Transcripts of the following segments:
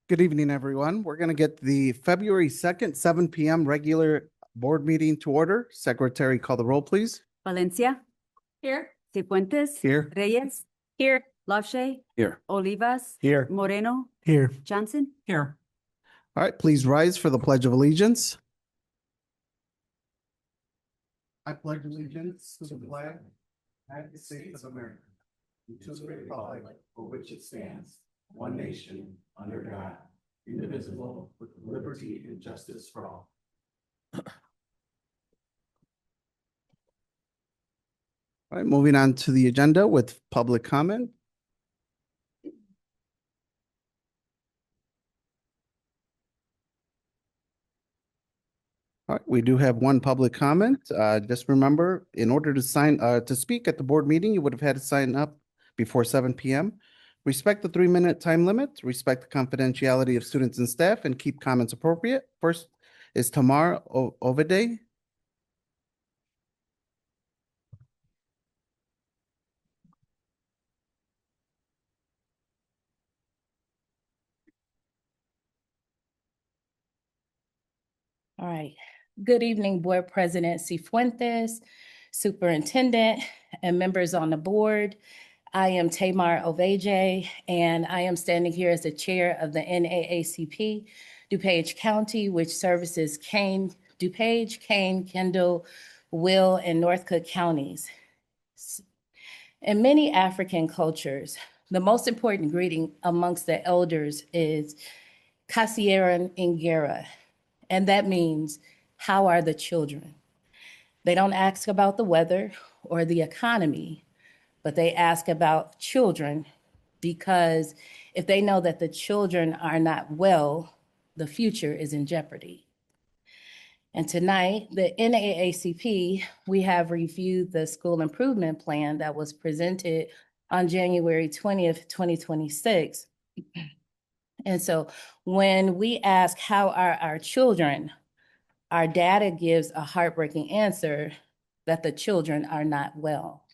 Good evening, everyone. We're going to get the February 2nd, 7 p.m. regular board meeting to order. Secretary, call the roll, please. Valencia. Here. Cifuentes. Here. Reyes. Here. Lavshay. Here. Olivas. Here. Moreno. Here. Johnson. Here. All right, please rise for the Pledge of Allegiance. I pledge allegiance to the flag of the United States of America, and to the republic for which it stands, one nation, under God, indivisible, with liberty and justice for all. All right, moving on to the agenda with public comment. All right, we do have one public comment. Just remember, in order to to speak at the board meeting, you would have had to sign up before 7 p.m. Respect the 3-minute time limit, respect the confidentiality of students and staff, and keep comments appropriate. First is Tamar Ovide. All right. Good evening, Board President Cifuentes, Superintendent, and members on the board. I am Tamar Oveje, and I am standing here as the chair of the NAACP DuPage County, which services DuPage, Kane, Kendall, Will, and North Cook counties. In many African cultures, the most important greeting amongst the elders is Kasieran Ingera, and that means, how are the children? They don't ask about the weather or the economy, but they ask about children because if they know that the children are not well, the future is in jeopardy. And tonight, the NAACP, we have reviewed the school improvement plan that was presented on January 20th, 2026. And so when we ask how are our children, our data gives a heartbreaking answer that the children are not well.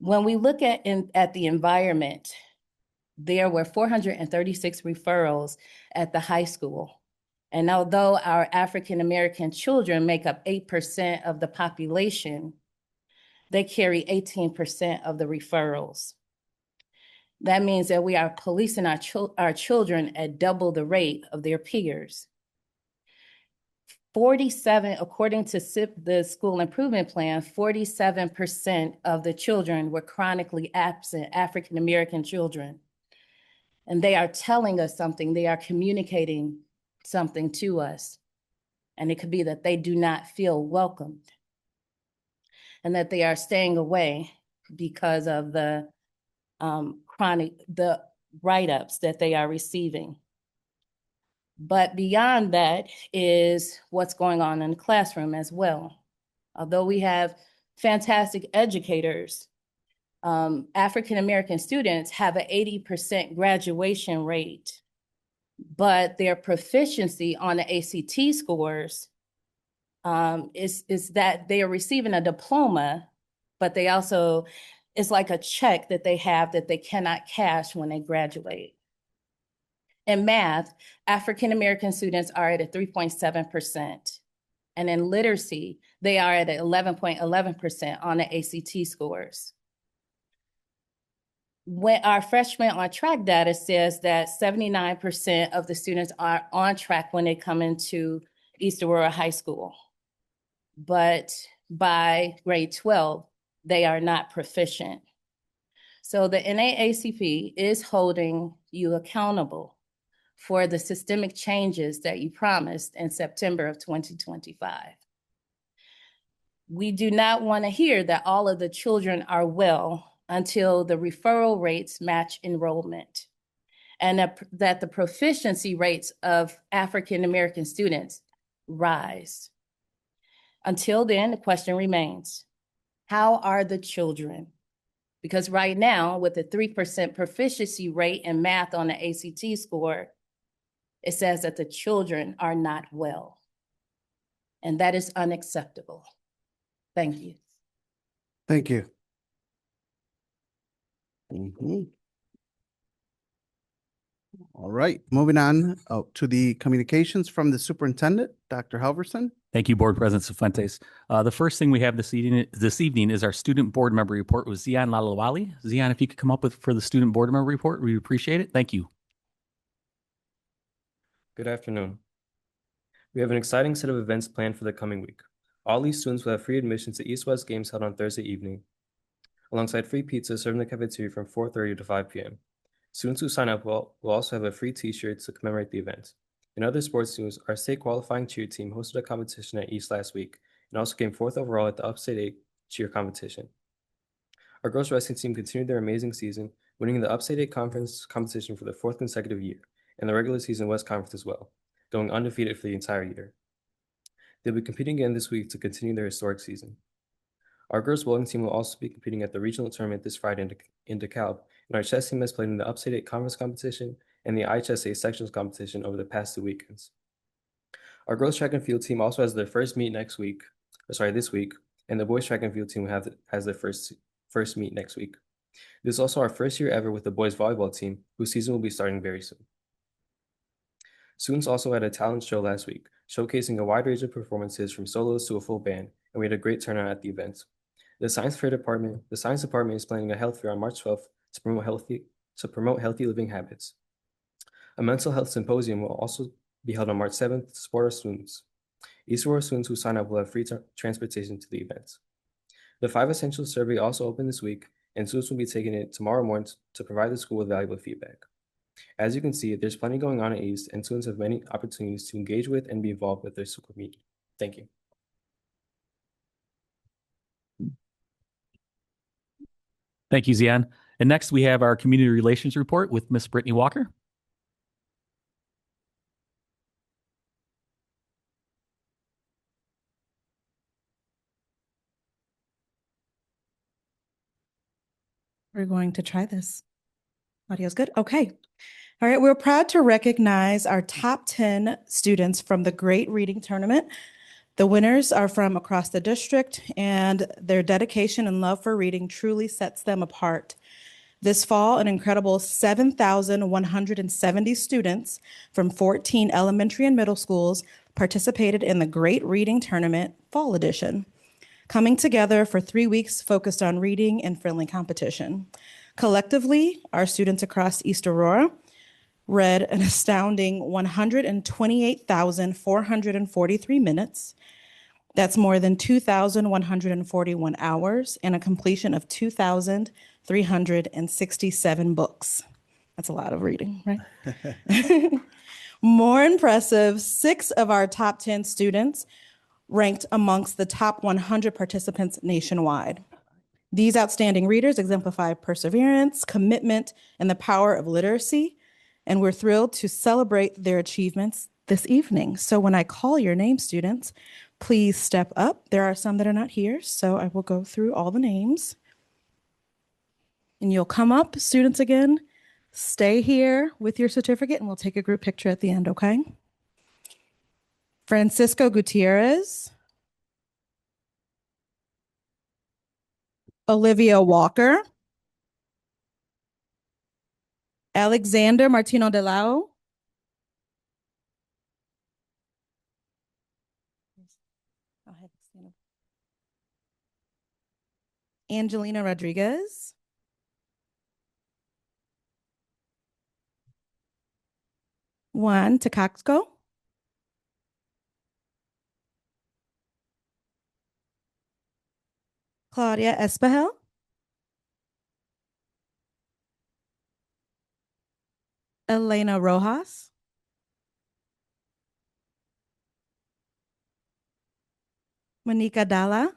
When we look at the environment, there were 436 referrals at the high school. And although our African-American children make up 8% of the population, they carry 18% of the referrals. That means that we are policing our children at double the rate of their peers. 47, according to the school improvement plan, 47% of the children were chronically absent African-American children. And they are telling us something, they are communicating something to us. And it could be that they do not feel welcomed and that they are staying away because of the write-ups that they are receiving. But beyond that is what's going on in the classroom as well. Although we have fantastic educators, African-American students have an 80% graduation rate, but their proficiency on the ACT scores is that they are receiving a diploma, but they also, it's like a check that they have that they cannot cash when they graduate. In math, African-American students are at a 3.7%. And in literacy, they are at 11.11% on the ACT scores. When our freshman on track data says that 79% of the students are on track when they come into East Aurora High School. But by grade 12, they are not proficient. So the NAACP is holding you accountable for the systemic changes that you promised in September of 2025. We do not want to hear that all of the children are well until the referral rates match enrollment, and that the proficiency rates of African-American students rise. Until then, the question remains, how are the children? Because right now, with the 3% proficiency rate in math on the ACT score, it says that the children are not well. And that is unacceptable. Thank you. Thank you. All right, moving on to the communications from the superintendent, Dr. Halverson. Thank you, Board President Cifuentes. The first thing we have this evening is our student board member report with Zion Lalawali. Zion, if you could come up with for the student board member report, we appreciate it. Thank you. Good afternoon. We have an exciting set of events planned for the coming week. All these students will have free admission to East-West games held on Thursday evening, alongside free pizza served in the cafeteria from 4:30 to 5 p.m. Students who sign up will also have a free t-shirt to commemorate the event. In other sports news, our state qualifying cheer team hosted a competition at East last week and also came fourth overall at the Upstate 8 cheer competition. Our girls wrestling team continued their amazing season, winning the Upstate 8 conference competition for the fourth consecutive year, and the regular season West Conference as well, going undefeated for the entire year. They'll be competing again this week to continue their historic season. Our girls bowling team will also be competing at the regional tournament this Friday in DeKalb, and our chess team has played in the Upstate 8 conference competition and the IHSA sections competition over the past 2 weekends. Our girls track and field team also has their first meet this week, and the boys track and field team has their first meet next week. This is also our first year ever with the boys volleyball team, whose season will be starting very soon. Students also had a talent show last week, showcasing a wide range of performances from solos to a full band, and we had a great turnout at the event. The science department is planning a health fair on March 12th to promote healthy living habits. A mental health symposium will also be held on March 7th to support our students. East Aurora students who sign up will have free transportation to the event. The 5 Essentials survey also opened this week, and students will be taking it tomorrow morning to provide the school with valuable feedback. As you can see, there's plenty going on at East, and students have many opportunities to engage with and be involved with their school community. Thank you. Thank you, Zion. And next we have our community relations report with Miss Brittany Walker. We're going to try this. Audio's good? Okay. All right, we're proud to recognize our top 10 students from the Great Reading Tournament. The winners are from across the district, and their dedication and love for reading truly sets them apart. This fall, an incredible 7,170 students from 14 elementary and middle schools participated in the Great Reading Tournament Fall Edition, coming together for 3 weeks focused on reading and friendly competition. Collectively, our students across East Aurora read an astounding 128,443 minutes. That's more than 2,141 hours and a completion of 2,367 books. That's a lot of reading, right? More impressive, 6 of our top 10 students ranked amongst the top 100 participants nationwide. These outstanding readers exemplify perseverance, commitment, and the power of literacy, and we're thrilled to celebrate their achievements this evening. So when I call your name, students, please step up. There are some that are not here, so I will go through all the names. And you'll come up, students, again, stay here with your certificate, and we'll take a group picture at the end, okay? Francisco Gutierrez. Olivia Walker. Alexander Martino de Lao. Angelina Rodriguez. Juan Tecaxco. Claudia Espejel. Elena Rojas. Monica Dalla.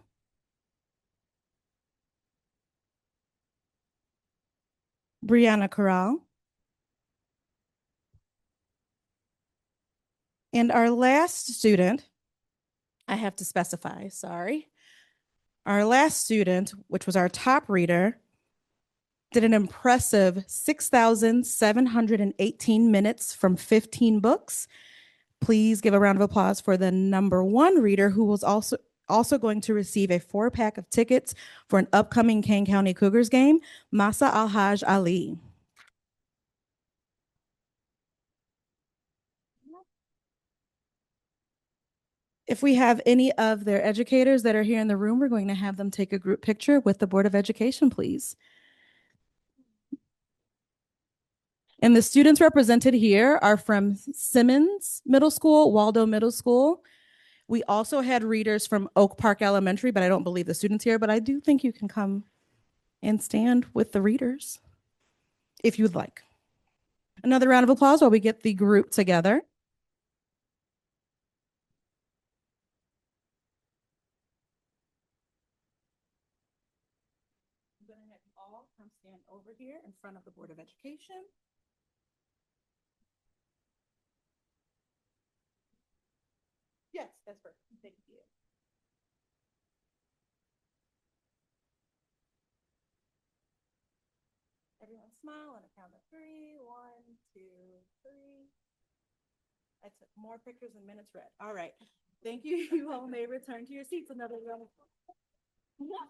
Brianna Corral. And our last student, I have to specify, sorry. Our last student, which was our top reader, did an impressive 6,718 minutes from 15 books. Please give a round of applause for the number 1 reader, who was also going to receive a 4-pack of tickets for an upcoming Kane County Cougars game, Masa Alhaj Ali. If we have any of their educators that are here in the room, we're going to have them take a group picture with the Board of Education, please. And the students represented here are from Simmons Middle School, Waldo Middle School. We also had readers from Oak Park Elementary, but I don't believe the students here, but I do think you can come and stand with the readers if you'd like. Another round of applause while we get the group together. I'm going to have you all come stand over here in front of the Board of Education. Yes, that's perfect. Thank you. Everyone smile on a count of 3. 1, 2, 3. I took more pictures than minutes read. All right. Thank you. You all may return to your seats. Another round of applause.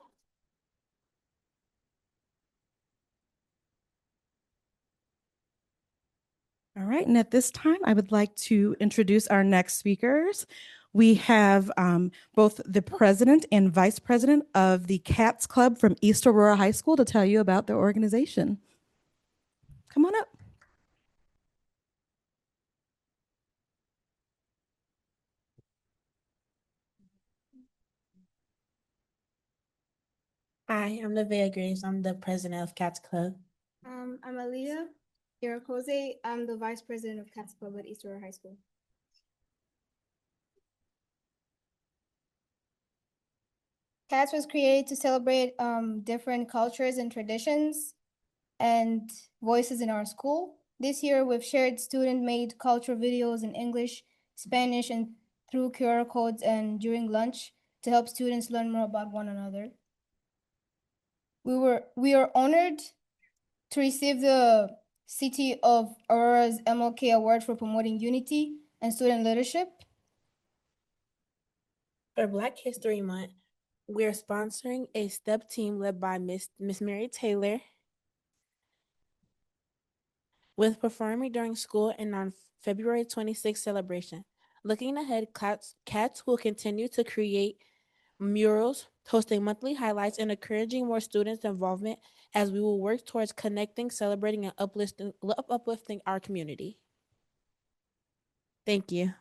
All right, and at this time, I would like to introduce our next speakers. We have both the president and vice president of the Cats Club from East Aurora High School to tell you about their organization. Come on up. Hi, I'm Nevaeh Graves. I'm the president of Cats Club. I'm Aaliyah Irakoze. I'm the vice president of Cats Club at East Aurora High School. Cats was created to celebrate different cultures and traditions and voices in our school. This year, we've shared student-made cultural videos in English, Spanish, and through QR codes and during lunch to help students learn more about one another. We are honored to receive the City of Aurora's MLK Award for promoting unity and student leadership. For Black History Month, we're sponsoring a STEP team led by Miss Mary Taylor with performing during school and on February 26th celebration. Looking ahead, Cats will continue to create murals, hosting monthly highlights, and encouraging more students' involvement as we will work towards connecting, celebrating, and uplifting our community. Thank you.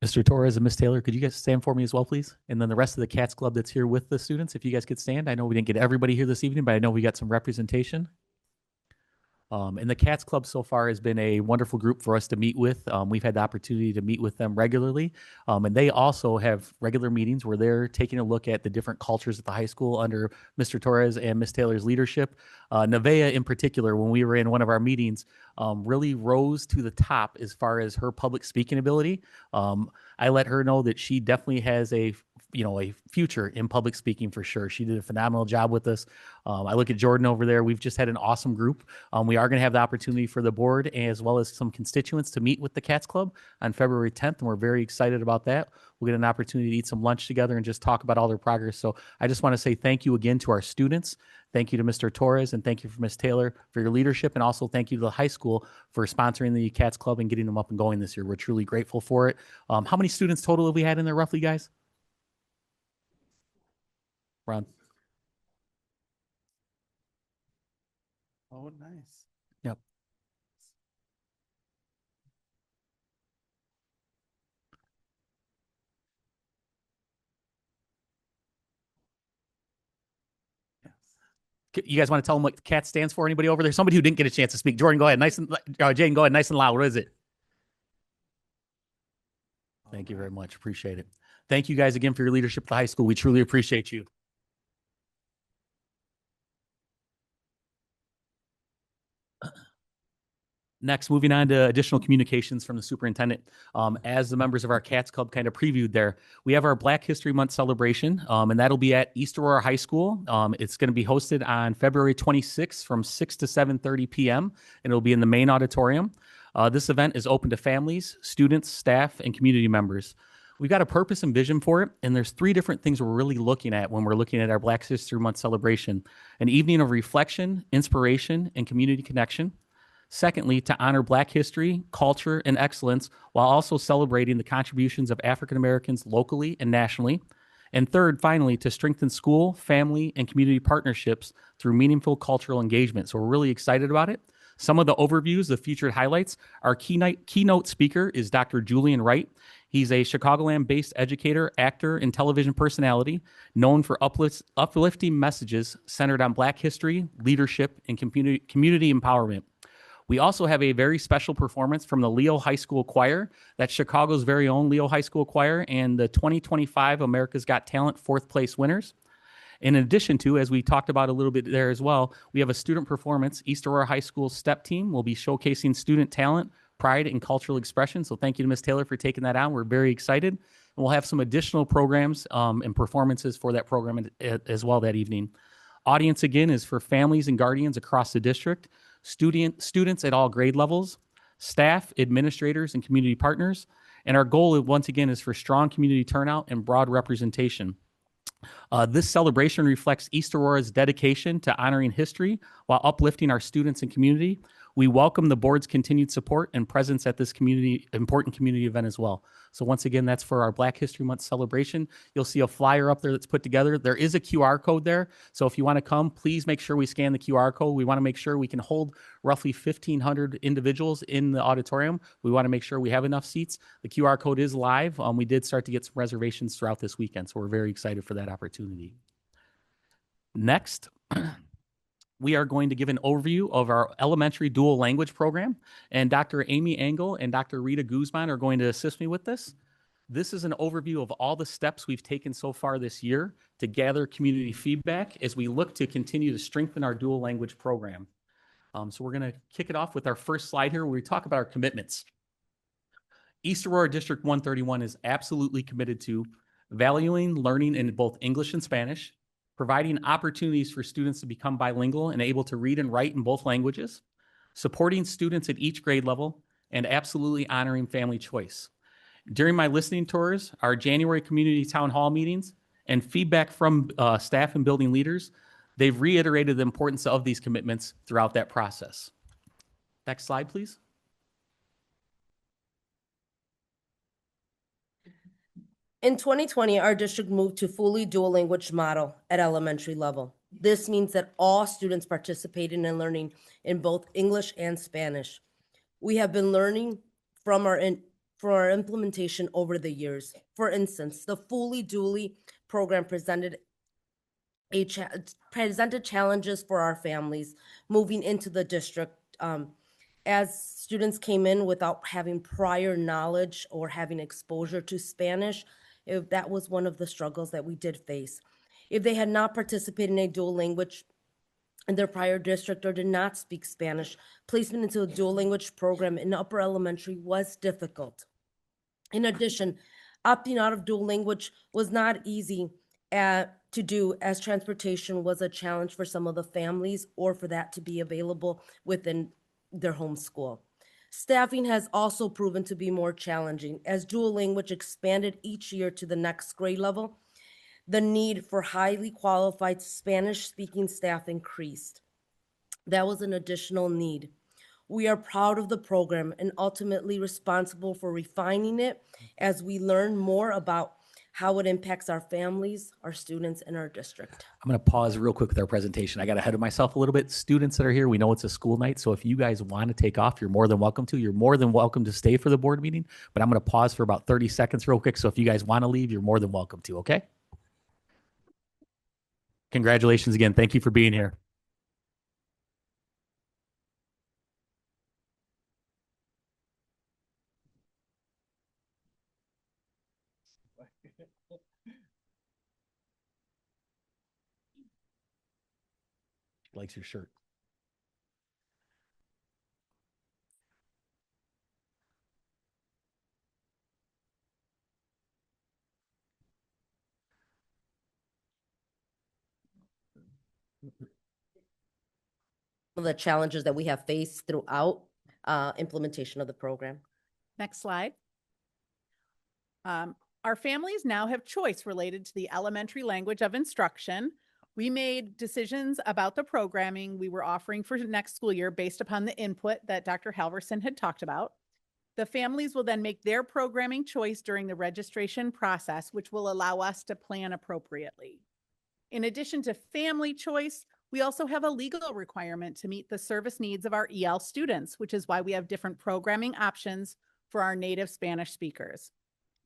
Mr. Torres and Ms. Taylor, could you guys stand for me as well, please? And then the rest of the Cats Club that's here with the students, if you guys could stand. I know we didn't get everybody here this evening, but I know we got some representation. And the Cats Club so far has been a wonderful group for us to meet with. We've had the opportunity to meet with them regularly. And they also have regular meetings where they're taking a look at the different cultures at the high school under Mr. Torres and Ms. Taylor's leadership. Nevaeh in particular, when we were in one of our meetings, really rose to the top as far as her public speaking ability. I let her know that she definitely has a future in public speaking for sure. She did a phenomenal job with us. I look at Jordan over there. We've just had an awesome group. We are going to have the opportunity for the board as well as some constituents to meet with the Cats Club on February 10th, and we're very excited about that. We'll get an opportunity to eat some lunch together and just talk about all their progress. So I just want to say thank you again to our students. Thank you to Mr. Torres, and thank you for Ms. Taylor for your leadership, and also thank you to the high school for sponsoring the Cats Club and getting them up and going this year. We're truly grateful for it. How many students total have we had in there roughly, guys? Ron. Oh, nice. Yep. You guys want to tell them what CAT stands for? Anybody over there? Somebody who didn't get a chance to speak. Jordan, go ahead. Jane, go ahead. Nice and loud. What is it? Thank you very much. Appreciate it. Thank you guys again for your leadership at the high school. We truly appreciate you. Next, moving on to additional communications from the superintendent. As the members of our Cats Club kind of previewed there, we have our Black History Month celebration, and that'll be at East Aurora High School. It's going to be hosted on February 26th from 6 to 7:30 p.m., and it'll be in the main auditorium. This event is open to families, students, staff, and community members. We've got a purpose and vision for it, and there's 3 different things we're really looking at when we're looking at our Black History Month celebration. An evening of reflection, inspiration, and community connection. Secondly, to honor Black history, culture, and excellence while also celebrating the contributions of African Americans locally and nationally. And third, finally, to strengthen school, family, and community partnerships through meaningful cultural engagement. So we're really excited about it. Some of the overviews, the featured highlights, our keynote speaker is Dr. Julian Wright. He's a Chicagoland-based educator, actor, and television personality known for uplifting messages centered on Black history, leadership, and community empowerment. We also have a very special performance from the Leo High School Choir. That's Chicago's very own Leo High School Choir and the 2025 America's Got Talent 4th place winners. In addition to, as we talked about a little bit there as well, we have a student performance. East Aurora High School STEP team will be showcasing student talent, pride, and cultural expression. So thank you to Ms. Taylor for taking that on. We're very excited. And we'll have some additional programs and performances for that program as well that evening. Audience, again, is for families and guardians across the district, students at all grade levels, staff, administrators, and community partners. And our goal, once again, is for strong community turnout and broad representation. This celebration reflects East Aurora's dedication to honoring history while uplifting our students and community. We welcome the board's continued support and presence at this important community event as well. So once again, that's for our Black History Month celebration. You'll see a flyer up there that's put together. There is a QR code there. So if you want to come, please make sure we scan the QR code. We want to make sure we can hold roughly 1,500 individuals in the auditorium. We want to make sure we have enough seats. The QR code is live. We did start to get some reservations throughout this weekend, so we're very excited for that opportunity. Next, we are going to give an overview of our elementary dual language program, and Dr. Amy Engel and Dr. Rita Guzman are going to assist me with this. This is an overview of all the steps we've taken so far this year to gather community feedback as we look to continue to strengthen our dual language program. So we're going to kick it off with our first slide here where we talk about our commitments. East Aurora District 131 is absolutely committed to valuing learning in both English and Spanish, providing opportunities for students to become bilingual and able to read and write in both languages, supporting students at each grade level, and absolutely honoring family choice. During my listening tours, our January community town hall meetings, and feedback from staff and building leaders, they've reiterated the importance of these commitments throughout that process. Next slide, please. In 2020, our district moved to fully dual language model at elementary level. This means that all students participating in learning in both English and Spanish. We have been learning from our implementation over the years. For instance, the fully dually program presented challenges for our families moving into the district as students came in without having prior knowledge or having exposure to Spanish. That was one of the struggles that we did face. If they had not participated in a dual language in their prior district or did not speak Spanish, placement into a dual language program in upper elementary was difficult. In addition, opting out of dual language was not easy to do, as transportation was a challenge for some of the families or for that to be available within their home school. Staffing has also proven to be more challenging as dual language expanded each year to the next grade level. The need for highly qualified Spanish-speaking staff increased. That was an additional need. We are proud of the program and ultimately responsible for refining it as we learn more about how it impacts our families, our students, and our district. I'm going to pause real quick with our presentation. I got ahead of myself a little bit. Students that are here, we know it's a school night, so if you guys want to take off, you're more than welcome to. You're more than welcome to stay for the board meeting, but I'm going to pause for about 30 seconds real quick, so if you guys want to leave, you're more than welcome to, okay? Congratulations again. Thank you for being here. She likes your shirt. Of the challenges that we have faced throughout implementation of the program. Next slide. Our families now have choice related to the elementary language of instruction. We made decisions about the programming we were offering for next school year based upon the input that Dr. Halverson had talked about. The families will then make their programming choice during the registration process, which will allow us to plan appropriately. In addition to family choice, we also have a legal requirement to meet the service needs of our EL students, which is why we have different programming options for our native Spanish speakers.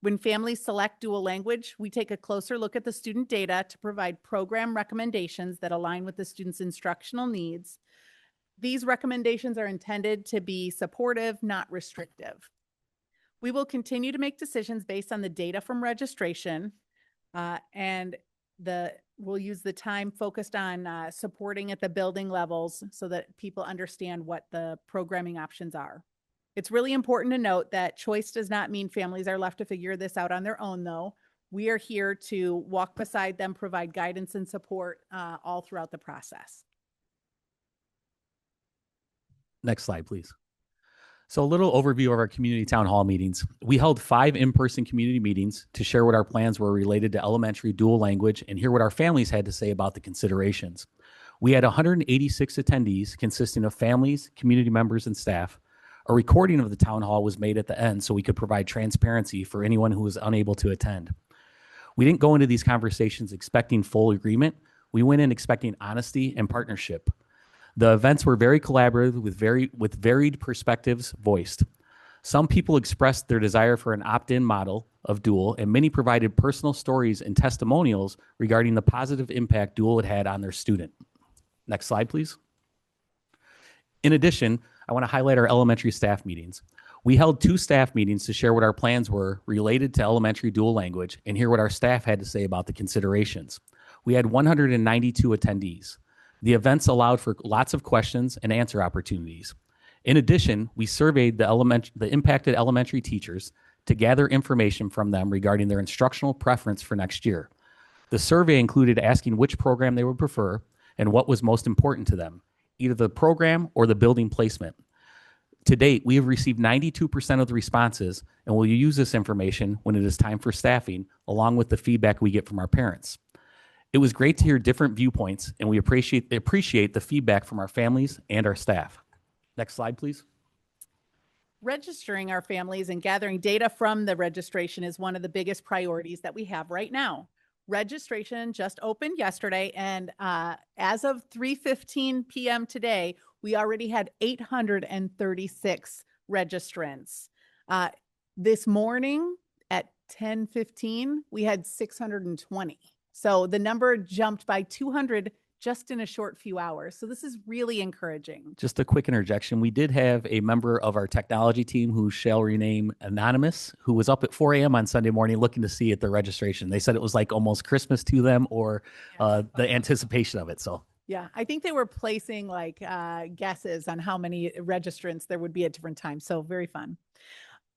When families select dual language, we take a closer look at the student data to provide program recommendations that align with the student's instructional needs. These recommendations are intended to be supportive, not restrictive. We will continue to make decisions based on the data from registration, and we'll use the time focused on supporting at the building levels so that people understand what the programming options are. It's really important to note that choice does not mean families are left to figure this out on their own, though. We are here to walk beside them, provide guidance and support all throughout the process. Next slide, please. So a little overview of our community town hall meetings. We held 5 in-person community meetings to share what our plans were related to elementary dual language and hear what our families had to say about the considerations. We had 186 attendees consisting of families, community members, and staff. A recording of the town hall was made at the end so we could provide transparency for anyone who was unable to attend. We didn't go into these conversations expecting full agreement. We went in expecting honesty and partnership. The events were very collaborative with varied perspectives voiced. Some people expressed their desire for an opt-in model of dual, and many provided personal stories and testimonials regarding the positive impact dual had had on their student. Next slide, please. In addition, I want to highlight our elementary staff meetings. We held 2 staff meetings to share what our plans were related to elementary dual language and hear what our staff had to say about the considerations. We had 192 attendees. The events allowed for lots of questions and answer opportunities. In addition, we surveyed the impacted elementary teachers to gather information from them regarding their instructional preference for next year. The survey included asking which program they would prefer and what was most important to them, either the program or the building placement. To date, we have received 92% of the responses, and we'll use this information when it is time for staffing, along with the feedback we get from our parents. It was great to hear different viewpoints, and we appreciate the feedback from our families and our staff. Next slide, please. Registering our families and gathering data from the registration is one of the biggest priorities that we have right now. Registration just opened yesterday, and as of 3:15 p.m. today, we already had 836 registrants. This morning at 10:15, we had 620. So the number jumped by 200 just in a short few hours. So this is really encouraging. Just a quick interjection. We did have a member of our technology team who shall rename anonymous, who was up at 4 a.m. on Sunday morning looking to see at the registration. They said it was like almost Christmas to them, or the anticipation of it. So yeah, I think they were placing like guesses on how many registrants there would be at different times. So very fun.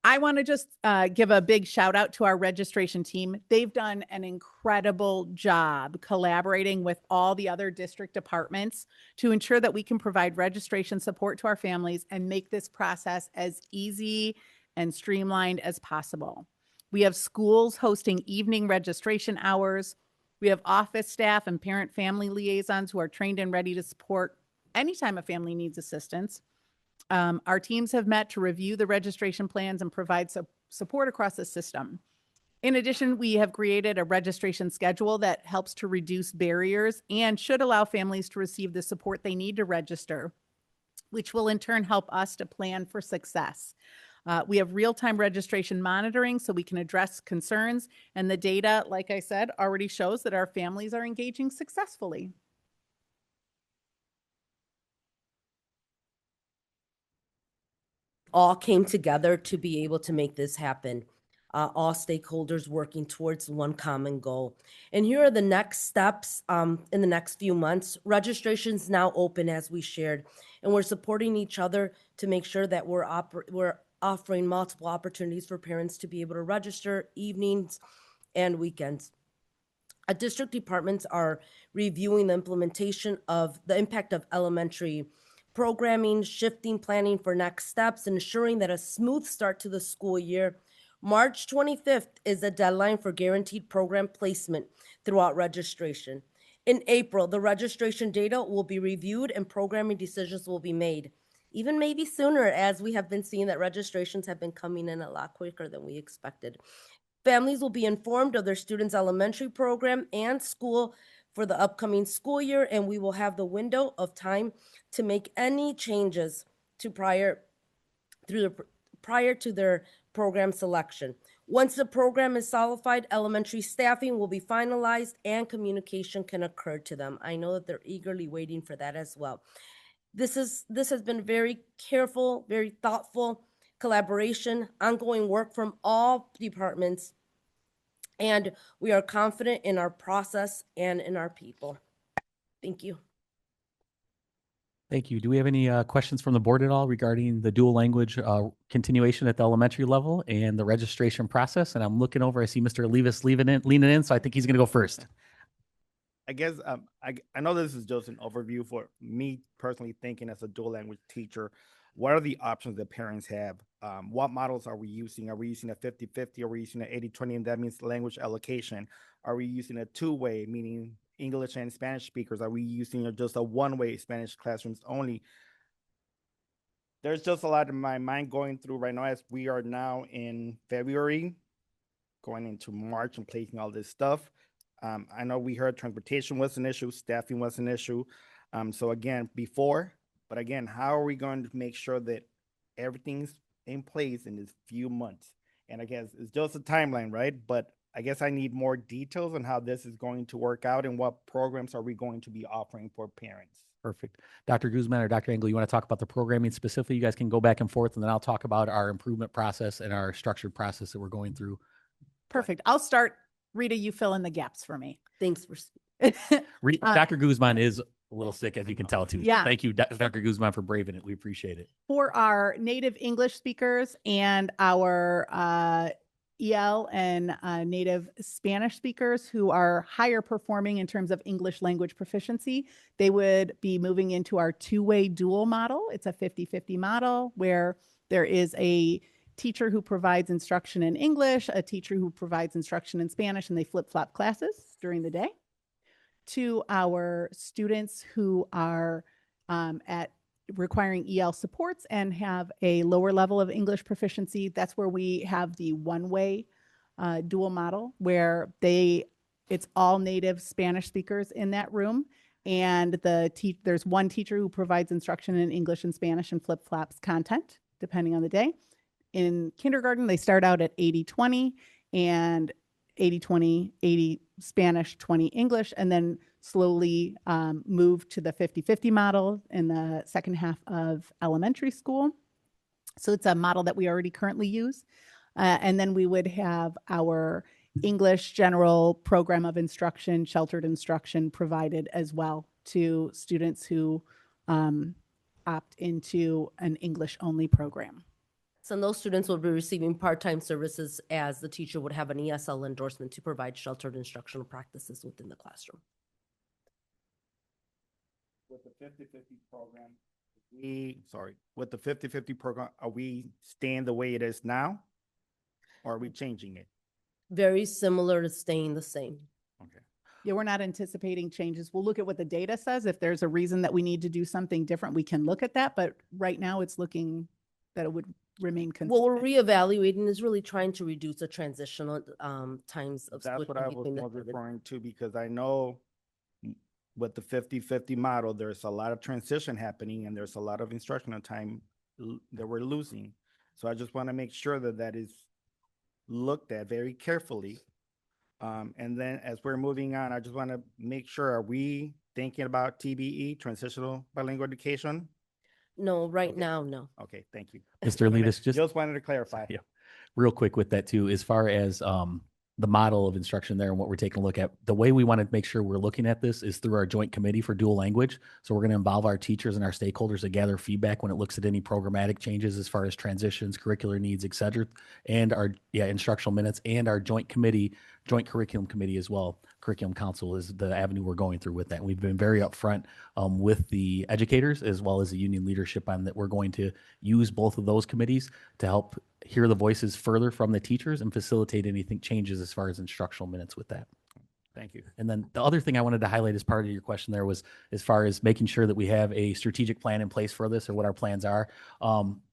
I want to just give a big shout out to our registration team. They've done an incredible job collaborating with all the other district departments to ensure that we can provide registration support to our families and make this process as easy and streamlined as possible. We have schools hosting evening registration hours. We have office staff and parent-family liaisons who are trained and ready to support anytime a family needs assistance. Our teams have met to review the registration plans and provide support across the system. In addition, we have created a registration schedule that helps to reduce barriers and should allow families to receive the support they need to register, which will in turn help us to plan for success. We have real-time registration monitoring so we can address concerns, and the data, like I said, already shows that our families are engaging successfully. All came together to be able to make this happen. All stakeholders working towards one common goal. And here are the next steps in the next few months. Registration's now open, as we shared, and we're supporting each other to make sure that we're offering multiple opportunities for parents to be able to register evenings and weekends. District departments are reviewing the implementation of the impact of elementary programming, shifting planning for next steps, and ensuring that a smooth start to the school year. March 25th is the deadline for guaranteed program placement throughout registration. In April, the registration data will be reviewed and programming decisions will be made. Even maybe sooner, as we have been seeing that registrations have been coming in a lot quicker than we expected. Families will be informed of their students' elementary program and school for the upcoming school year, and we will have the window of time to make any changes to prior to their program selection. Once the program is solidified, elementary staffing will be finalized and communication can occur to them. I know that they're eagerly waiting for that as well. This has been very careful, very thoughtful collaboration, ongoing work from all departments, and we are confident in our process and in our people. Thank you. Thank you. Do we have any questions from the board at all regarding the dual language continuation at the elementary level and the registration process? And I'm looking over, I see Mr. Levis leaning in, so I think he's going to go first. I guess I know this is just an overview for me personally thinking as a dual language teacher. What are the options that parents have? What models are we using? Are we using a 50-50? Are we using an 80-20? And that means language allocation. Are we using a two-way, meaning English and Spanish speakers? Are we using just a one-way Spanish classrooms only? There's just a lot in my mind going through right now as we are now in February, going into March and placing all this stuff. I know we heard transportation was an issue, staffing was an issue. So again, but again, how are we going to make sure that everything's in place in this few months? And I guess it's just a timeline, right? But I guess I need more details on how this is going to work out and what programs are we going to be offering for parents. Perfect. Dr. Guzman or Dr. Engel, you want to talk about the programming specifically? You guys can go back and forth, and then I'll talk about our improvement process and our structured process that we're going through. Perfect. I'll start. Rita, you fill in the gaps for me. Thanks for Dr. Guzman is a little sick, as you can tell, too. Yeah. Thank you, Dr. Guzman, for braving it. We appreciate it. For our native English speakers and our EL and native Spanish speakers who are higher performing in terms of English language proficiency, they would be moving into our two-way dual model. It's a 50-50 model where there is a teacher who provides instruction in English, a teacher who provides instruction in Spanish, and they flip-flop classes during the day. To our students who are at requiring EL supports and have a lower level of English proficiency, that's where we have the one-way dual model where it's all native Spanish speakers in that room. And there's one teacher who provides instruction in English and Spanish and flip-flops content depending on the day. In kindergarten, they start out at 80-20 and 80-20, 80 Spanish, 20 English, and then slowly move to the 50-50 model in the second half of elementary school. So it's a model that we already currently use. And then we would have our English general program of instruction, sheltered instruction provided as well to students who opt into an English-only program. So those students will be receiving part-time services as the teacher would have an ESL endorsement to provide sheltered instructional practices within the classroom. With the 50-50 program, with the 50-50 program, are we staying the way it is now? Or are we changing it? Very similar to staying the same. Okay. Yeah, we're not anticipating changes. We'll look at what the data says. If there's a reason that we need to do something different, we can look at that. But right now it's looking that it would remain consistent. What we're reevaluating is really trying to reduce the transitional times of That's what switching I was between the more two. referring to, because I know with the 50-50 model, there's a lot of transition happening and there's a lot of instructional time that we're losing. So I just want to make sure that that is looked at very carefully. And then as we're moving on, I just want to make sure, are we thinking about TBE, transitional bilingual education? No, right Okay. now, no. Okay, thank you. Mr. Levis, Just wanted to clarify. Yeah. Real quick with that too, as far as the model of instruction there and what we're taking a look at, the way we want to make sure we're looking at this is through our joint committee for dual language. So we're going to involve our teachers and our stakeholders to gather feedback when it looks at any programmatic changes as far as transitions, curricular needs, et cetera, and our instructional minutes, and our joint committee joint curriculum committee as well. Curriculum council is the avenue we're going through with that. We've been very upfront with the educators as well as the union leadership on that. We're going to use both of those committees to help hear the voices further from the teachers and facilitate anything changes as far as instructional minutes with that. Thank you. And then the other thing I wanted to highlight as part of your question there was as far as making sure that we have a strategic plan in place for this or what our plans are.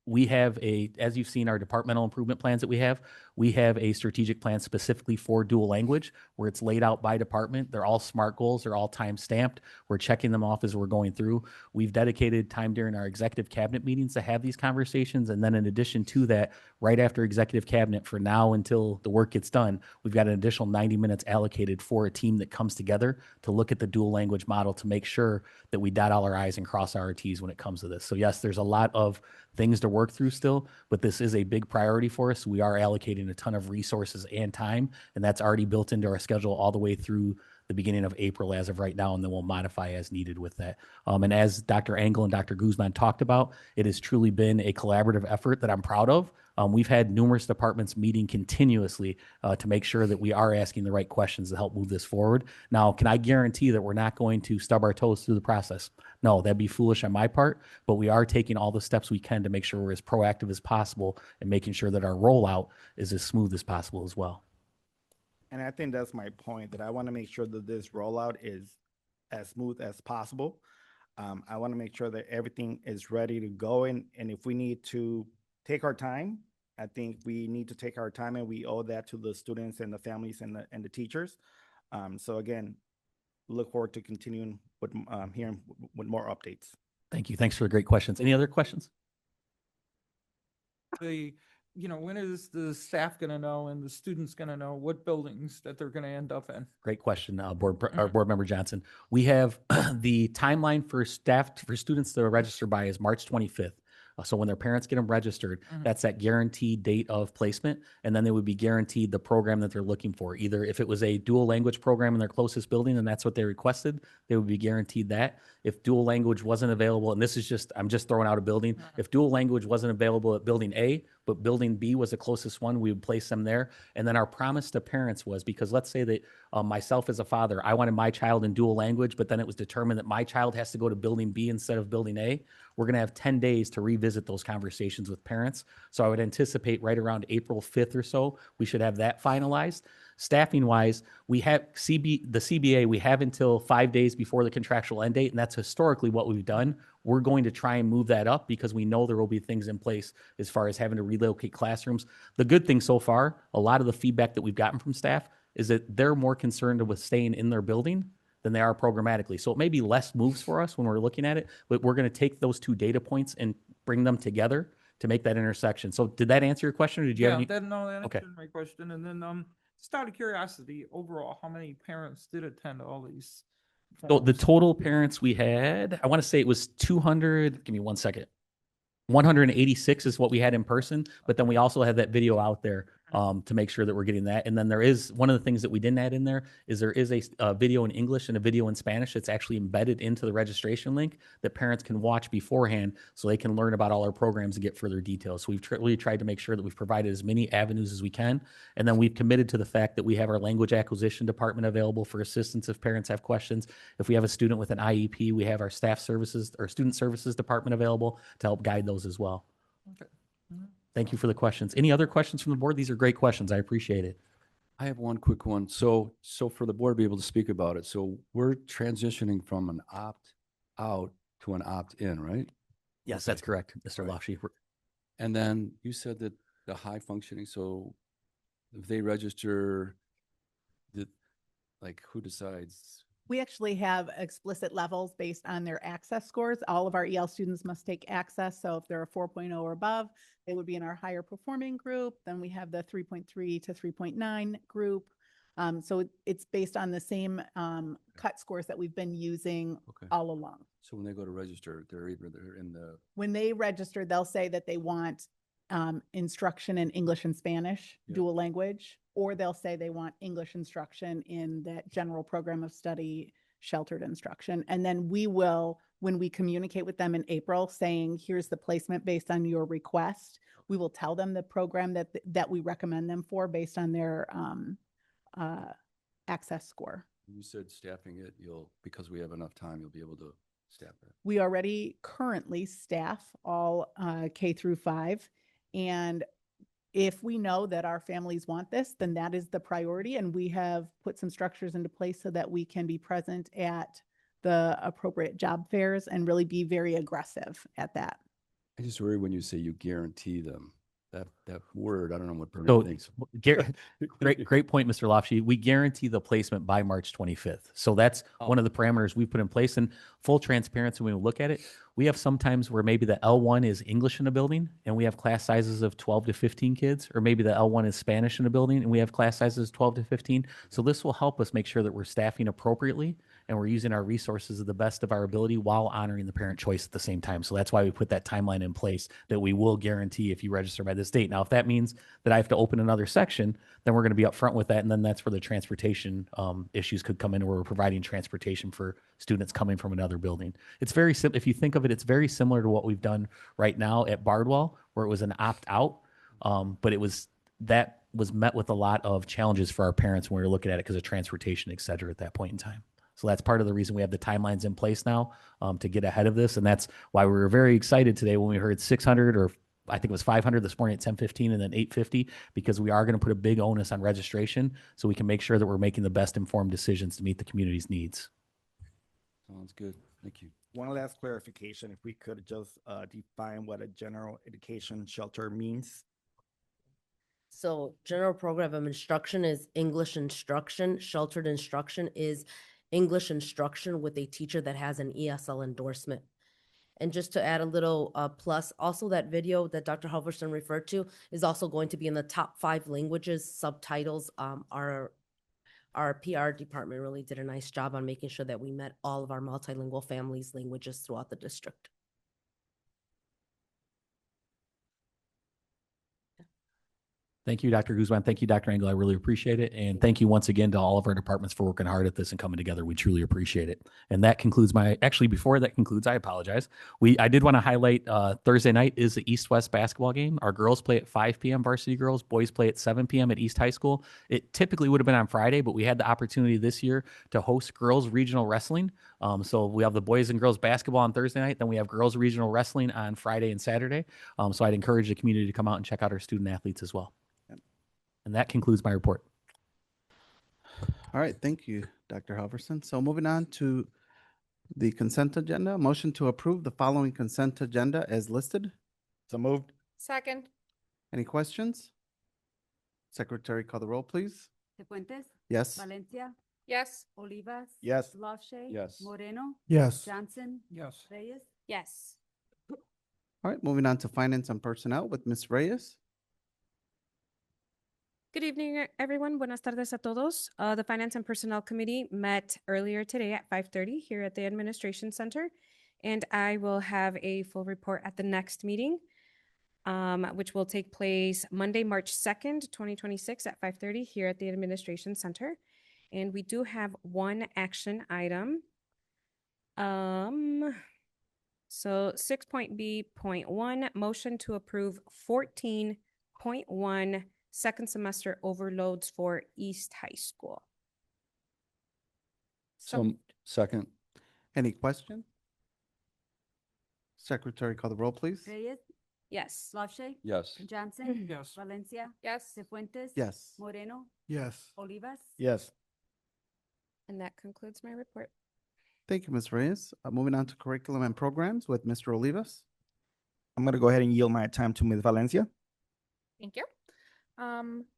We have as you've seen our departmental improvement plans that we have a strategic plan specifically for dual language where it's laid out by department. They're all SMART goals. They're all time stamped. We're checking them off as we're going through. We've dedicated time during our executive cabinet meetings to have these conversations. And then in addition to that, right after executive cabinet for now until the work gets done, we've got an additional 90 minutes allocated for a team that comes together to look at the dual language model to make sure that we dot all our I's and cross our T's when it comes to this. So yes, there's a lot of things to work through still, but this is a big priority for us. We are allocating a ton of resources and time, and that's already built into our schedule all the way through the beginning of April as of right now, and then we'll modify as needed with that. And as Dr. Engel and Dr. Guzman talked about, it has truly been a collaborative effort that I'm proud of. We've had numerous departments meeting continuously to make sure that we are asking the right questions to help move this forward. Now, can I guarantee that we're not going to stub our toes through the process? No, that'd be foolish on my part, but we are taking all the steps we can to make sure we're as proactive as possible and making sure that our rollout is as smooth as possible as well. And I think that's my point, that I want to make sure that this rollout is as smooth as possible. I want to make sure that everything is ready to go. And if we need to take our time, I think we need to take our time, and we owe that to the students and the families and the teachers. So again, look forward to continuing with hearing with more updates. Thank you. Thanks for the great questions. Any other questions? When is the staff going to know and the students going to know what buildings that they're going to end up in? Great question, board member Johnson. We have the timeline for students to register by is March 25th. So when their parents get them registered, that's that guaranteed date of placement. And then they would be guaranteed the program that they're looking for. Either if it was a dual language program in their closest building and that's what they requested, they would be guaranteed that. If dual language wasn't available, and this is I'm just throwing out a building. If dual language wasn't available at building A, but building B was the closest one, we would place them there. And then our promise to parents was, because let's say that myself as a father, I wanted my child in dual language, but then it was determined that my child has to go to building B instead of building A. We're going to have 10 days to revisit those conversations with parents. So I would anticipate right around April 5th or so, we should have that finalized. Staffing wise, we have the CBA, we have until 5 days before the contractual end date, and that's historically what we've done. We're going to try and move that up because we know there will be things in place as far as having to relocate classrooms. The good thing so far, a lot of the feedback that we've gotten from staff is that they're more concerned with staying in their building than they are programmatically. So it may be less moves for us when we're looking at it, but we're going to take those two data points and bring them together to make that intersection. So did that answer your question, or did you have any? That Okay. answered my question. And then just out of curiosity, overall, how many parents did attend all these? So the forums? total parents we had, I want to say it was 200, give me 1 second. 186 is what we had in person, but then we also had that video out there to make sure that we're getting that. And then there is one of the things that we didn't add in there is a video in English and a video in Spanish that's actually embedded into the registration link that parents can watch beforehand so they can learn about all our programs and get further details. So we've really tried to make sure that we've provided as many avenues as we can. And then we've committed to the fact that we have our language acquisition department available for assistance if parents have questions. If we have a student with an IEP, we have our staff services or student services department available to help guide those as well. Okay. Thank you for the questions. Any other questions from the board? These are great questions. I appreciate it. I have one quick one. So for the board to be able to speak about it, so we're transitioning from an opt-out to an opt-in, right? Yes, Okay. that's correct, Mr. Right. Lafshy. And then you said that the high functioning, so if they register, who decides? We actually have explicit levels based on their access scores. All of our EL students must take access. So if they're a 4.0 or above, they would be in our higher performing group. Then we have the 3.3 to 3.9 group. So it's based on the same cut scores that we've been using Okay. all along. So when they go to register, they're in the, When they register, they'll say that they want instruction in English and Spanish, Yeah. dual language, or they'll say they want English instruction in that general program of study, sheltered instruction. And then we will, when we communicate with them in April saying, here's the placement based on your request, we will tell them the program that we recommend them for based on their access score. You said staffing it, because we have enough time, you'll be able to staff it. We already currently staff all K through 5. And if we know that our families want this, then that is the priority. And we have put some structures into place so that we can be present at the appropriate job fairs and really be very aggressive at that. I just worry when you say you guarantee them. That word, I don't know what So, Bernard thinks. great point, Mr. Lofshe. We guarantee the placement by March 25th. So that's one of the parameters we put in place. And full transparency, when we look at it, we have sometimes where maybe the L1 is English in a building and we have class sizes of 12 to 15 kids, or maybe the L1 is Spanish in a building and we have class sizes of 12 to 15. So this will help us make sure that we're staffing appropriately and we're using our resources to the best of our ability while honoring the parent choice at the same time. So that's why we put that timeline in place that we will guarantee if you register by this date. Now, if that means that I have to open another section, then we're going to be upfront with that. And then that's where the transportation issues could come in, where we're providing transportation for students coming from another building. It's very simple. If you think of it, it's very similar to what we've done right now at Bardwell, where it was an opt-out, but that was met with a lot of challenges for our parents when we were looking at it because of transportation, et cetera, at that point in time. So that's part of the reason we have the timelines in place now to get ahead of this. And that's why we were very excited today when we heard 600, or I think it was 500 this morning at 10:15 and then 8:50, because we are going to put a big onus on registration so we can make sure that we're making the best informed decisions to meet the community's needs. Sounds good. Thank you. One last clarification, if we could just define what a general education shelter means. So general program of instruction is English instruction. Sheltered instruction is English instruction with a teacher that has an ESL endorsement. And just to add a little plus, also that video that Dr. Halverson referred to is also going to be in the top 5 languages. Subtitles. Our PR department really did a nice job on making sure that we met all of our multilingual families' languages throughout the district. Thank you, Dr. Guzman. Thank you, Dr. Engel. I really appreciate it. And thank you once again to all of our departments for working hard at this and coming together. We truly appreciate it. And that concludes before that concludes, I apologize. I did want to highlight Thursday night is the East-West basketball game. Our girls play at 5 p.m. varsity girls, boys play at 7 p.m. at East High School. It typically would have been on Friday, but we had the opportunity this year to host girls regional wrestling. So we have the boys and girls basketball on Thursday night. Then we have girls regional wrestling on Friday and Saturday. So I'd encourage the community to come out and check out our student athletes as well. And that concludes my report. All right, thank you, Dr. Halverson. So moving on to the consent agenda, motion to approve the following consent agenda as listed. So moved. Second. Any questions? Secretary, call the roll, please. Cefuentes. Yes. Valencia. Yes. Olivas. Yes. Lofshe. Yes. Moreno. Yes. Johnson. Yes. Reyes. Yes. All right, moving on to finance and personnel with Ms. Reyes. Good evening, everyone. Buenas tardes a todos. The Finance and Personnel Committee met earlier today at 5:30 here at the Administration Center, and I will have a full report at the next meeting, which will take place Monday, March 2nd, 2026 at 5:30 here at the Administration Center. And we do have one action item. So 6.B.1, motion to approve 14.1 second semester overloads for East High School. So second. Any question? Secretary, call the roll, please. Reyes. Yes. Lofshe. Yes. Johnson. Yes. Valencia. Yes. Cefuentes. Yes. Moreno. Yes. Olivas. Yes. And that concludes my report. Thank you, Ms. Reyes. Moving on to curriculum and programs with Mr. Olivas. I'm going to go ahead and yield my time to Ms. Valencia. Thank you.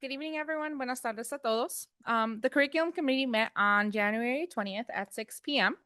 Good evening, everyone. Buenas tardes a todos. The curriculum committee met on January 20th at 6 p.m.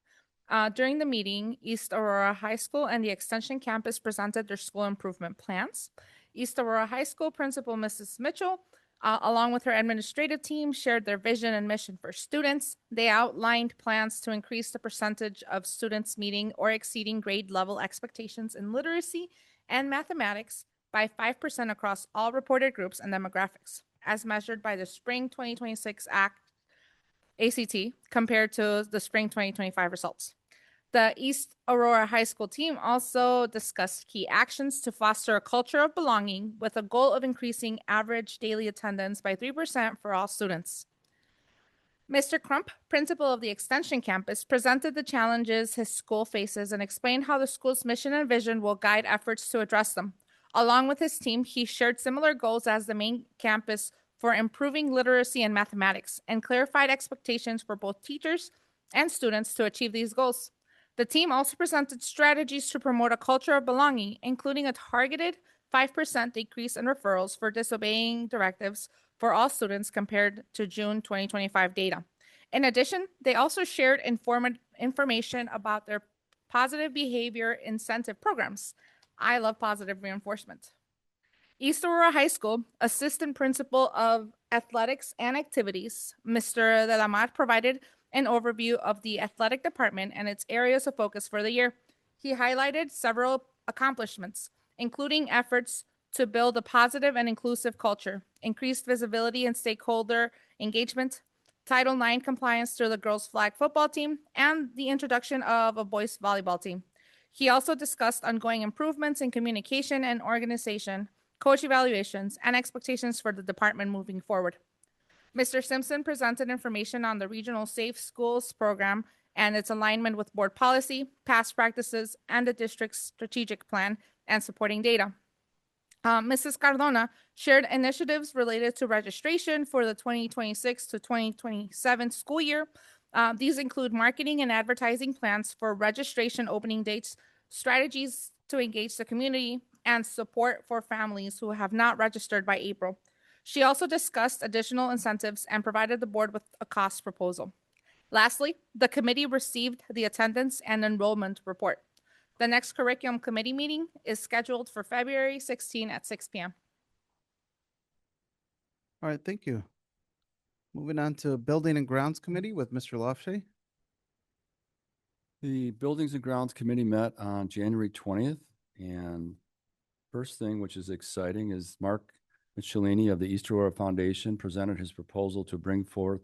During the meeting, East Aurora High School and the Extension Campus presented their school improvement plans. East Aurora High School Principal Mrs. Mitchell, along with her administrative team, shared their vision and mission for students. They outlined plans to increase the percentage of students meeting or exceeding grade level expectations in literacy and mathematics by 5% across all reported groups and demographics, as measured by the Spring 2026 ACT compared to the Spring 2025 results. The East Aurora High School team also discussed key actions to foster a culture of belonging with a goal of increasing average daily attendance by 3% for all students. Mr. Crump, principal of the Extension Campus, presented the challenges his school faces and explained how the school's mission and vision will guide efforts to address them. Along with his team, he shared similar goals as the main campus for improving literacy and mathematics and clarified expectations for both teachers and students to achieve these goals. The team also presented strategies to promote a culture of belonging, including a targeted 5% decrease in referrals for disobeying directives for all students compared to June 2025 data. In addition, they also shared information about their positive behavior incentive programs. I love positive reinforcement. East Aurora High School Assistant Principal of Athletics and Activities, Mr. De La Mar, provided an overview of the athletic department and its areas of focus for the year. He highlighted several accomplishments, including efforts to build a positive and inclusive culture, increased visibility and stakeholder engagement, Title IX compliance through the girls' flag football team, and the introduction of a boys' volleyball team. He also discussed ongoing improvements in communication and organization, coach evaluations, and expectations for the department moving forward. Mr. Simpson presented information on the Regional Safe Schools program and its alignment with board policy, past practices, and the district's strategic plan and supporting data. Mrs. Cardona shared initiatives related to registration for the 2026 to 2027 school year. These include marketing and advertising plans for registration opening dates, strategies to engage the community, and support for families who have not registered by April. She also discussed additional incentives and provided the board with a cost proposal. Lastly, the committee received the attendance and enrollment report. The next curriculum committee meeting is scheduled for February 16 at 6 p.m. All right, thank you. Moving on to Building and Grounds Committee with Mr. Lofshay. The Buildings and Grounds Committee met on January 20th, and first thing, which is exciting, is Mark Michelini of the East Aurora Foundation presented his proposal to bring forth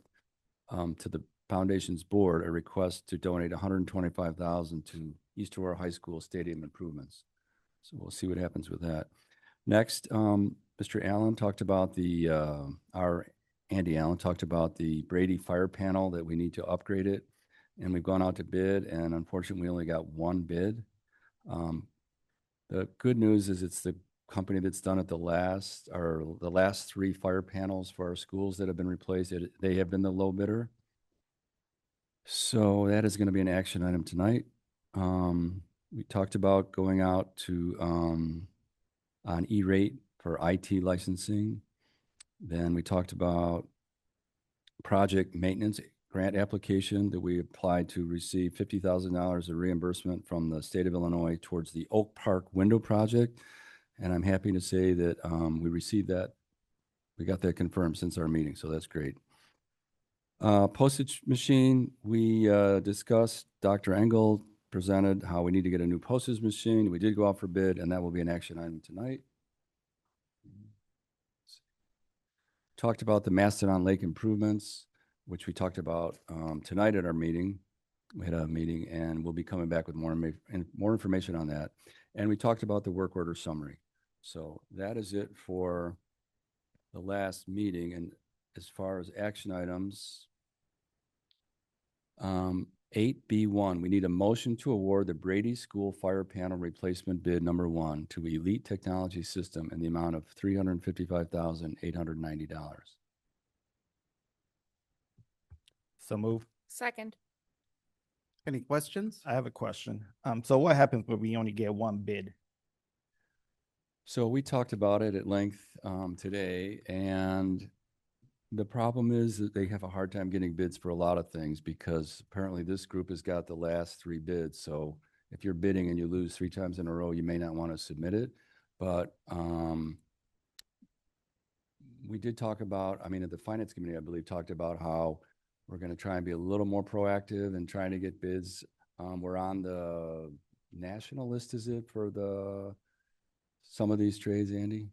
to the foundation's board a request to donate $125,000 to East Aurora High School stadium improvements. So we'll see what happens with that. Next, Mr. Allen talked about Andy Allen talked about the Brady fire panel, that we need to upgrade it. And we've gone out to bid, and unfortunately we only got one bid. The good news is it's the company that's done it the last 3 fire panels for our schools that have been replaced. They have been the low bidder. So that is going to be an action item tonight. We talked about going out to on E-rate for IT licensing. Then we talked about project maintenance grant application that we applied to receive $50,000 of reimbursement from the state of Illinois towards the Oak Park window project. And I'm happy to say that we received that. We got that confirmed since our meeting, so that's great. Postage machine, we discussed, Dr. Engel presented how we need to get a new postage machine. We did go out for bid, and that will be an action item tonight. Talked about the Mastodon Lake improvements, which we talked about tonight at our meeting. We had a meeting, and we'll be coming back with more information on that. And we talked about the work order summary. So that is it for the last meeting. And as far as action items, 8B1, we need a motion to award the Brady School Fire Panel Replacement Bid number 1 to Elite Technology System in the amount of $355,890. So move. Second. Any questions? I have a question. So what happens when we only get one bid? So we talked about it at length today, and the problem is that they have a hard time getting bids for a lot of things because apparently this group has got the last 3 bids. So if you're bidding and you lose 3 times in a row, you may not want to submit it. But we did talk about, at the Finance Committee, I believe, talked about how we're going to try and be a little more proactive in trying to get bids. We're on the national list, is it, for some of these trades, Andy?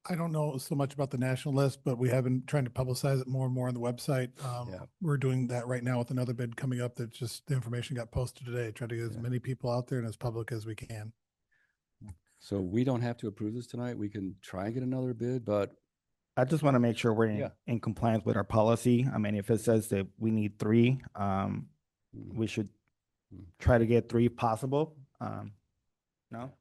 I don't know so much about the national list, but we have been trying to publicize it more and more on the website. We're doing that right now with another bid coming up that just the information got posted today, trying to get as many people out there and as public as we can. So we don't have to approve this tonight. We can try and get another bid, but I just want to make sure we're Yeah. in compliance with our policy. I mean, if it says that we need three, we should try to get three if possible. No?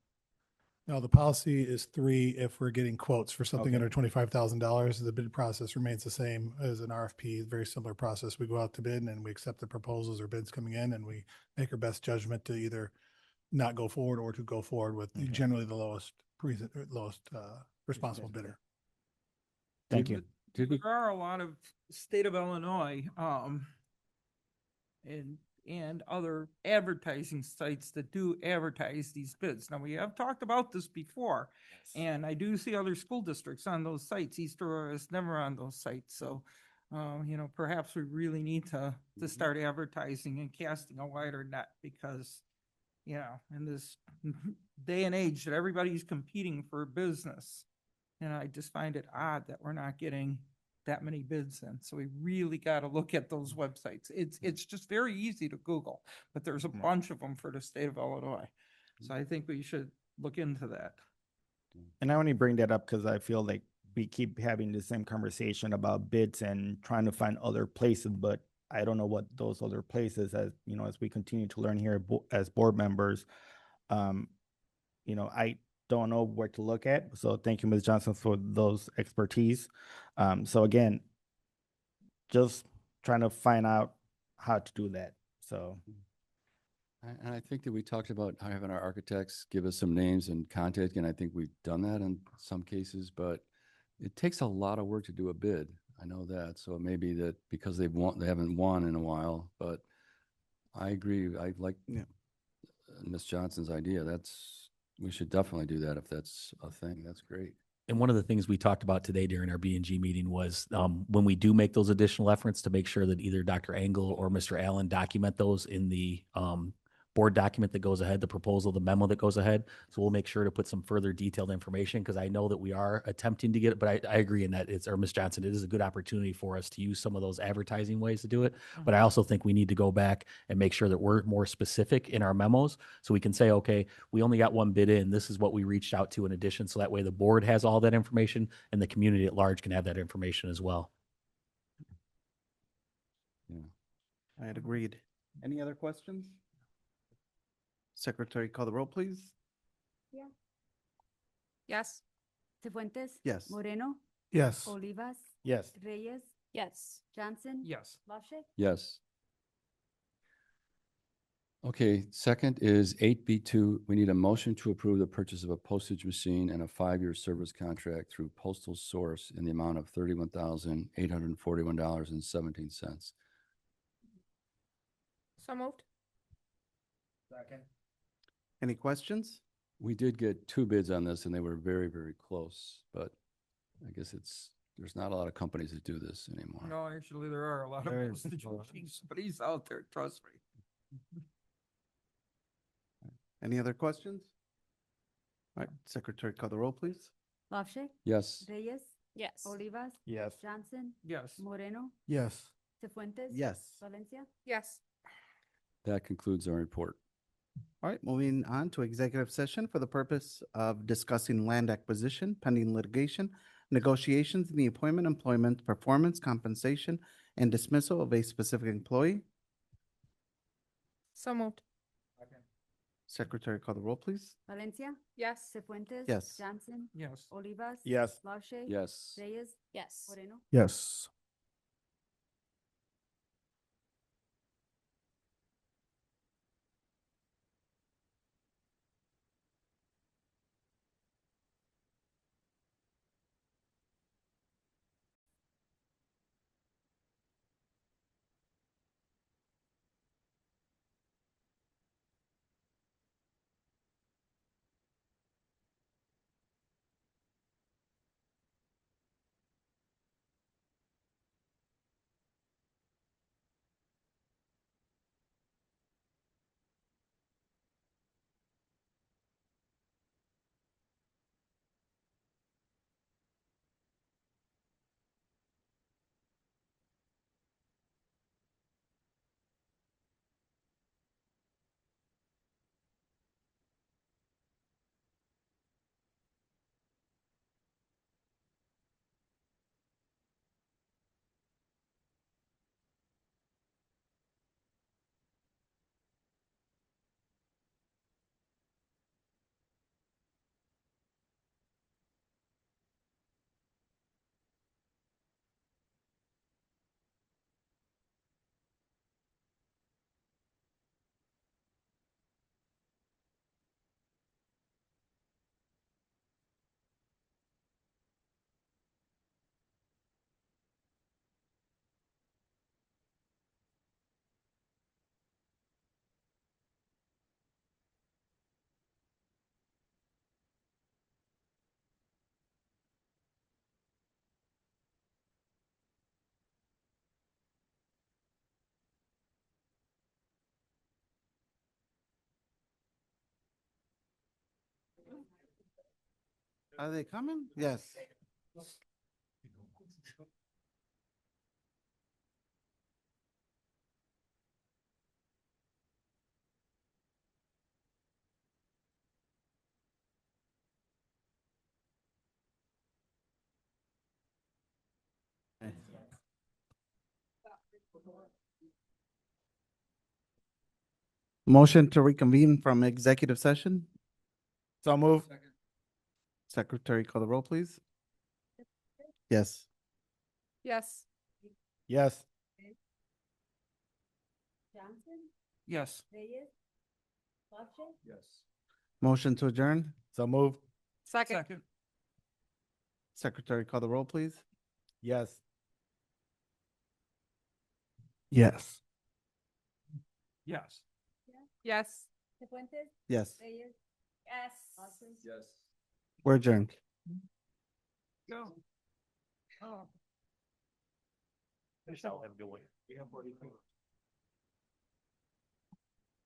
No, the policy is 3 if we're getting quotes for something Okay. under $25,000. The bid process remains the same as an RFP, very similar process. We go out to bid and we accept the proposals or bids coming in and we make our best judgment to either not go forward or to go forward with Okay. generally the lowest responsible bidder. Thank you. Did we? There are a lot of state of Illinois, and other advertising sites that do advertise these bids. Now, we have talked about this before, and I do see other school districts on those sites. East Aurora is never on those sites, so, perhaps we really need to start advertising and casting a wider net because, in this day and age that everybody's competing for business, and I just find it odd that we're not getting that many bids in. So we really got to look at those websites. It's just very easy to Google, but there's a bunch of them for the state of Illinois. So I think we should look into that. And I only bring that up because I feel like we keep having the same conversation about bids and trying to find other places, but I don't know what those other places, as as we continue to learn here as board members, I don't know where to look at. So thank you, Ms. Johnson, for those expertise. So again, just trying to find out how to do that. So. And I think that we talked about having our architects give us some names and contact, and I think we've done that in some cases, but it takes a lot of work to do a bid. I know that. So it may be that because they haven't won in a while, but I agree. I like Ms. Johnson's idea. We should definitely do that if that's a thing. That's great. And one of the things we talked about today during our B&G meeting was when we do make those additional efforts to make sure that either Dr. Engel or Mr. Allen document those in the board document that goes ahead, the proposal, the memo that goes ahead. So we'll make sure to put some further detailed information because I know that we are attempting to get it, but I agree in that or Ms. Johnson, it is a good opportunity for us to use some of those advertising ways to do it. But I also think we need to go back and make sure that we're more specific in our memos so we can say, okay, we only got one bid in. This is what we reached out to in addition. So that way the board has all that information and the community at large can have that information as well. Yeah. I had agreed. Any other questions? Secretary, call the roll, please. Yes. Cifuentes. Yes. Moreno. Yes. Olivas. Yes. Reyes. Yes. Johnson. Yes. LaShay. Yes. Okay, second is 8B2. We need a motion to approve the purchase of a postage machine and a 5-year service contract through Postal Source in the amount of $31,841.17. So moved. Second. Any questions? We did get 2 bids on this and they were very, very close, but I guess there's not a lot of companies that do this anymore. No, actually, there are a lot of There postage is. machines, but he's out there, trust me. Any other questions? All right, Secretary, call the roll, please. LaShay. Yes. Reyes. Yes. Olivas. Yes. Johnson. Yes. Moreno. Yes. Cifuentes. Yes. Valencia. Yes. That concludes our report. All right, moving on to executive session for the purpose of discussing land acquisition, pending litigation, negotiations, and the appointment, employment, performance, compensation, and dismissal of a specific employee. So moved. Secretary, call the roll, please. Valencia. Yes. Cifuentes. Yes. Johnson. Yes. Olivas. Yes. LaShay. Yes. Reyes. Yes. Moreno. Yes. Are they coming? Yes. Motion to reconvene from executive session. So move. Secretary, call the roll, please. Yes. Yes. Yes. Johnson, Yes. Reyes, Lache, Yes. Motion to adjourn. So move. Second. Second. Secretary, call the roll, please. Yes. Yes. Yes. Yes. Cifuentes, Yes. Reyes, Yes. Lache. Yes. We're adjourned. Go. Oh. Finish out, have a good one. We have 44.